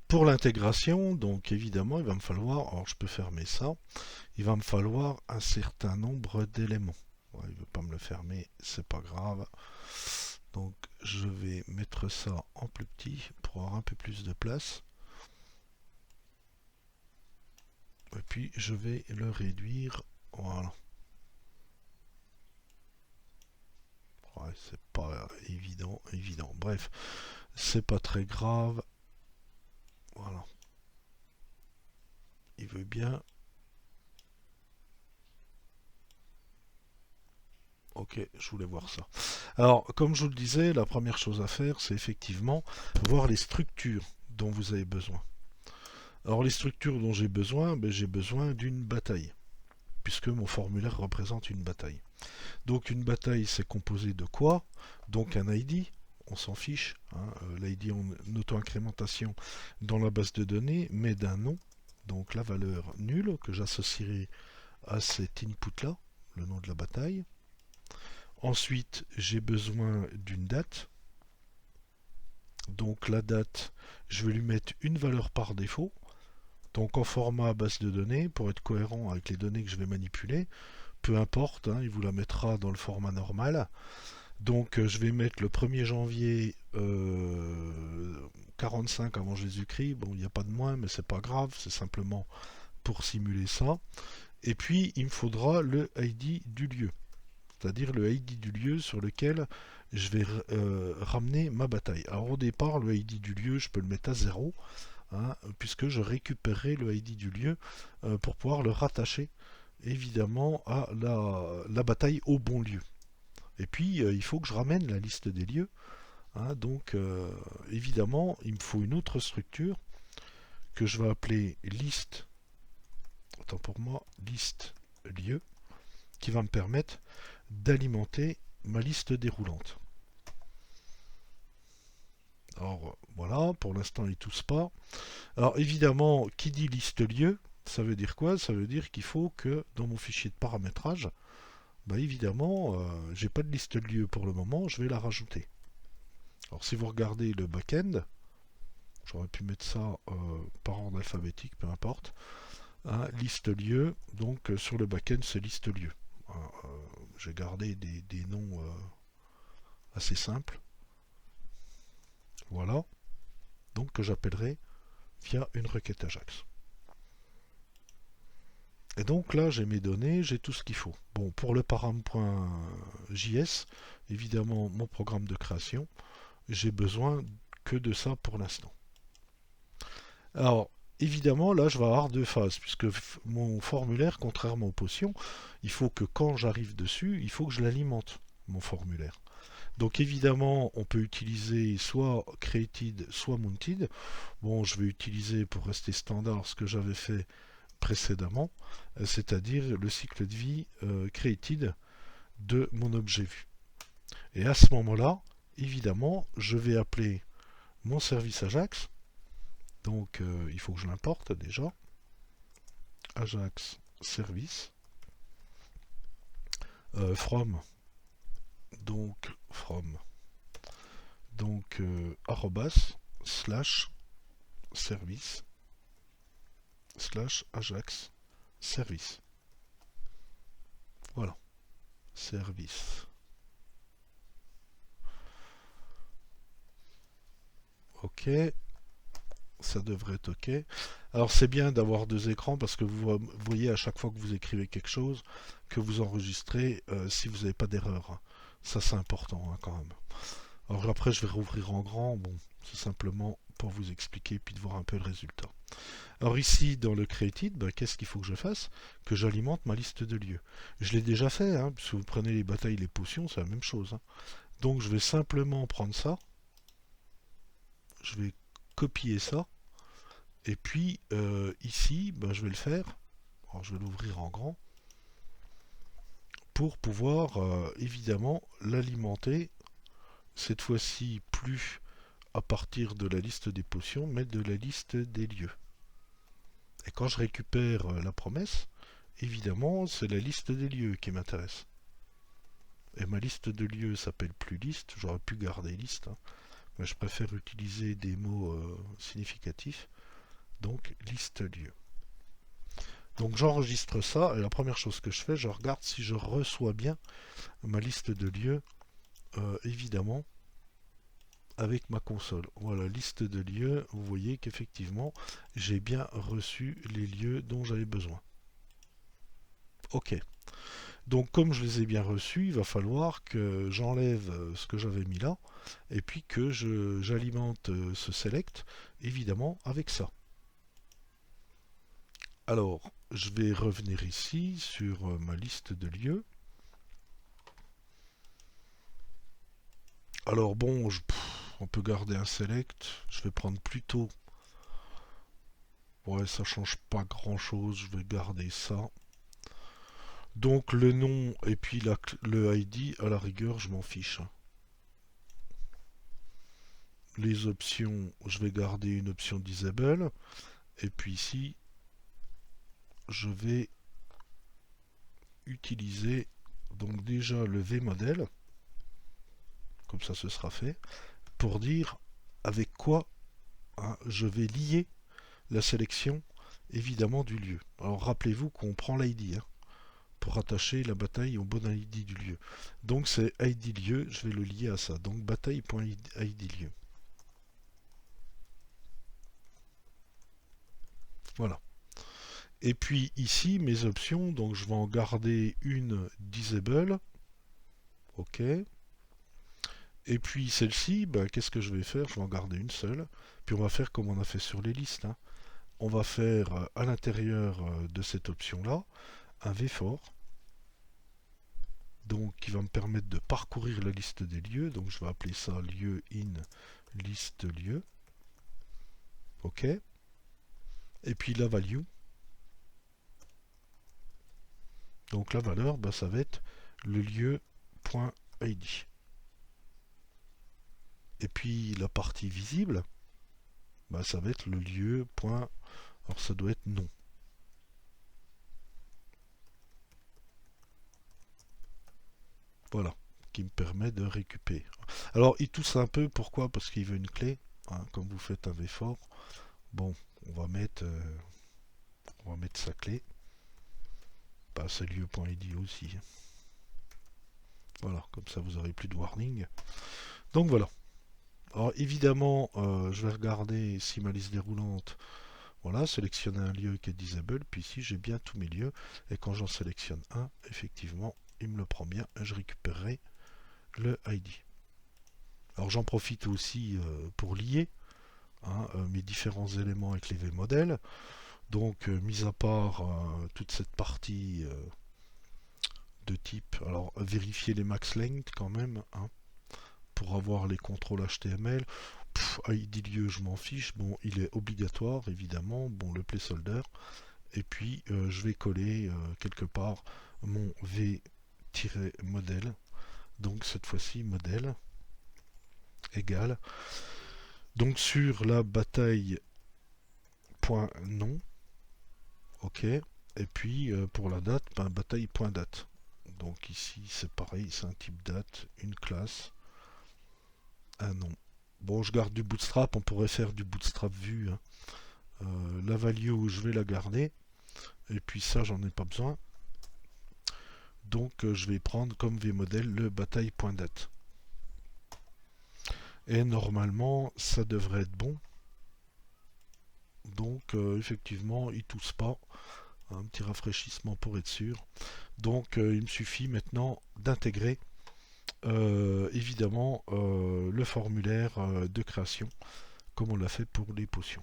Pour l'intégration, donc évidemment, il va me falloir, alors je peux fermer ça, il va me falloir un certain nombre d'éléments. Ouais, il ne veut pas me le fermer, c'est pas grave. Donc je vais mettre ça en plus petit pour avoir un peu plus de place. Et puis je vais le réduire. Voilà. Ouais, c'est pas évident. Bref, c'est pas très grave. Voilà. Il veut bien. Ok, je voulais voir ça. Alors, comme je vous le disais, la première chose à faire, c'est effectivement voir les structures dont vous avez besoin. Alors, les structures dont j'ai besoin, ben, j'ai besoin d'une bataille, puisque mon formulaire représente une bataille. Donc, une bataille, c'est composé de quoi? Donc, un ID, on s'en fiche, hein, l'ID en auto-incrémentation dans la base de données, mais d'un nom, donc la valeur nulle que j'associerai à cet input-là, le nom de la bataille. Ensuite, j'ai besoin d'une date. Donc la date, je vais lui mettre une valeur par défaut. Donc en format base de données, pour être cohérent avec les données que je vais manipuler, peu importe, hein, il vous la mettra dans le format normal. Donc je vais mettre le 1er janvier 45 avant Jésus-Christ. Bon, il n'y a pas de moins, mais c'est pas grave, c'est simplement pour simuler ça. Et puis il me faudra le ID du lieu, c'est-à-dire le ID du lieu sur lequel je vais ramener ma bataille. Alors au départ, le ID du lieu, je peux le mettre à 0, hein, puisque je récupérerai le ID du lieu pour pouvoir le rattacher évidemment à la bataille au bon lieu. Et puis il faut que je ramène la liste des lieux, hein, donc évidemment il me faut une autre structure que je vais appeler liste, autant pour moi, liste lieu, qui va me permettre d'alimenter ma liste déroulante. Alors voilà, pour l'instant ils toussent pas. Alors évidemment, qui dit liste lieu, ça veut dire quoi? Ça veut dire qu'il faut que dans mon fichier de paramétrage, bah évidemment, j'ai pas de liste lieu pour le moment, je vais la rajouter. Alors si vous regardez le back-end, j'aurais pu mettre ça par ordre alphabétique, peu importe. Hein, liste lieu, donc sur le back-end c'est liste lieu. J'ai gardé des noms assez simples. Voilà, donc que j'appellerai via une requête Ajax. Et donc là, j'ai mes données, j'ai tout ce qu'il faut. Bon, pour le param.js, évidemment, mon programme de création, j'ai besoin que de ça pour l'instant. Alors, évidemment, là, je vais avoir deux phases, puisque mon formulaire, contrairement aux potions, il faut que quand j'arrive dessus, il faut que je l'alimente, mon formulaire. Donc évidemment, on peut utiliser soit created, soit mounted. Bon, je vais utiliser pour rester standard ce que j'avais fait précédemment, c'est-à-dire le cycle de vie created de mon objet vu. Et à ce moment-là, évidemment, je vais appeler mon service Ajax. Donc il faut que je l'importe déjà. Ajax service from, donc from, donc arrobas slash service slash Ajax service. Voilà, service. Ok, ça devrait être ok. Alors c'est bien d'avoir deux écrans parce que vous voyez à chaque fois que vous écrivez quelque chose que vous enregistrez si vous n'avez pas d'erreur, hein. Ça c'est important, hein, quand même. Alors après je vais rouvrir en grand, bon, c'est simplement pour vous expliquer et puis de voir un peu le résultat. Alors ici dans le created, ben, qu'est-ce qu'il faut que je fasse? Que j'alimente ma liste de lieux. Je l'ai déjà fait, hein, puisque vous prenez les batailles, les potions, c'est la même chose, hein. Donc je vais simplement prendre ça, je vais copier ça, et puis ici, ben, je vais le faire. Alors je vais l'ouvrir en grand pour pouvoir évidemment l'alimenter. Cette fois-ci, plus à partir de la liste des potions, mais de la liste des lieux. Et quand je récupère la promesse, évidemment, c'est la liste des lieux qui m'intéresse. Et ma liste de lieux s'appelle plus liste, j'aurais pu garder liste, hein, mais je préfère utiliser des mots significatifs. donc liste lieu. Donc j'enregistre ça et la première chose que je fais, je regarde si je reçois bien ma liste de lieux, évidemment, avec ma console. Voilà, liste de lieux, vous voyez qu'effectivement, j'ai bien reçu les lieux dont j'avais besoin. Ok. Donc comme je les ai bien reçus, il va falloir que j'enlève ce que j'avais mis là, et puis que j'alimente ce select, évidemment, avec ça. Alors, je vais revenir ici sur ma liste de lieux. Alors bon, on peut garder un select. Je vais prendre plutôt... Ouais, ça change pas grand chose. Je vais garder ça. Donc le nom et puis le ID, à la rigueur, je m'en fiche. Les options, je vais garder une option disable. Et puis ici, je vais utiliser donc déjà le vmodel. Comme ça, ce sera fait. Pour dire avec quoi je vais lier la sélection évidemment du lieu. Alors rappelez-vous qu'on prend l'ID pour rattacher la bataille au bon ID du lieu. Donc c'est ID lieu, je vais le lier à ça. Donc bataille.id lieu. Voilà. Et puis ici mes options, donc je vais en garder une disable. Ok. Et puis celle-ci, qu'est-ce que je vais faire? Je vais en garder une seule. Puis on va faire comme on a fait sur les listes. On va faire à l'intérieur de cette option-là un vfort. Donc qui va me permettre de parcourir la liste des lieux. Donc je vais appeler ça lieu in liste lieu. Ok. Et puis la value. Donc la valeur, ça va être le lieu.id. Et puis la partie visible, ça va être le lieu. Alors ça doit être nom. Voilà, qui me permet de récupérer. Alors il tousse un peu, pourquoi? Parce qu'il veut une clé. Comme vous faites un vfort, bon, on va mettre sa clé. C'est lieu.id aussi. Voilà, comme ça vous n'aurez plus de warning. Donc voilà. Alors évidemment, je vais regarder si ma liste déroulante, voilà, sélectionner un lieu qui est disable, puis ici j'ai bien tous mes lieux, et quand j'en sélectionne un, effectivement, il me le prend bien, et je récupérerai le ID. Alors j'en profite aussi pour lier mes différents éléments avec les vmodèles. Donc, mis à part toute cette partie de type, alors vérifier les max length quand même, pour avoir les contrôles HTML. ID lieu, je m'en fiche. Bon, il est obligatoire évidemment. Bon, le placeholder. Et puis, je vais coller quelque part mon v-modèle. Donc cette fois-ci, modèle égale. Donc sur la bataille.nom. Ok. Et puis pour la date, bataille.date. Donc ici c'est pareil, c'est un type date, une classe, un nom. Bon, je garde du bootstrap, on pourrait faire du bootstrap vue. La value, je vais la garder. Et puis ça, j'en ai pas besoin. Donc je vais prendre comme vmodèle le bataille.date. Et normalement, ça devrait être bon. Donc effectivement, il tousse pas. Un petit rafraîchissement pour être sûr. Donc il me suffit maintenant d'intégrer évidemment le formulaire de création comme on l'a fait pour les potions.